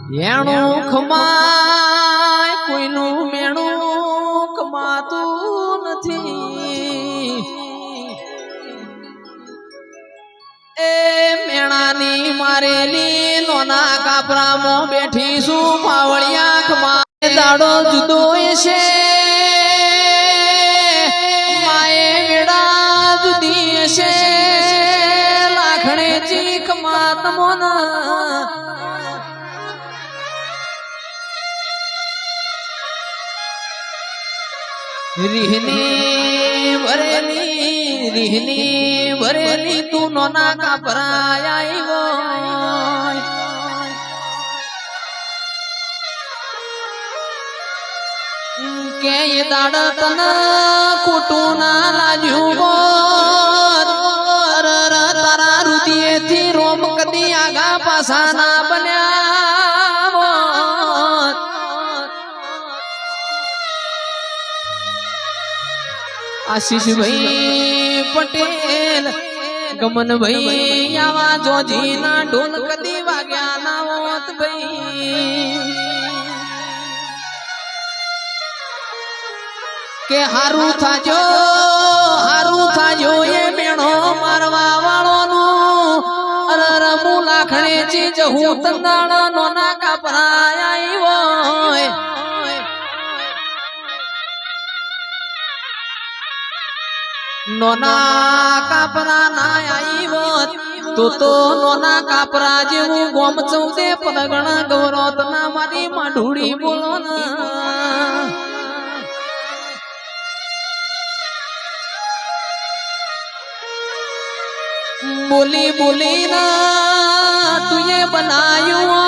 એણું ખમાય કોઈનું મેણું ખમાતું નથી એ મેણાની મારેલી નોના કાપરામાં બેઠી છું પાવળિયા ખમાય દાડો જુદો છે માએ વેડા જુદી છે લાખણે ચીખ માત મોના રીહની ભરેલી તું નોના કાપરા આવ્યો કે એ દાડ તન ખોટું ના લાગ્યું તારા રુદિયેથી રોમ કદી આગા પાછા ના બન્યા આશીષભાઈ પટેલ ગમનભાઈ આવા જોજી ના ઢોલ કદી વાગ્યા ના હોત ભાઈ કે હારું થાજો એ મેણો મારવા વાળો નું અરરમુ લાખણે ચીજ હું તંદાળ નોના કાપરા આવ્યો નોના કાપરા ના આવ્યો તો નોના કાપરા જેવું ગોમ ચૌદે પરગણ ગૌરત ના મારી માઢુડી બોલો ના બોલી ના તુએ બનાયું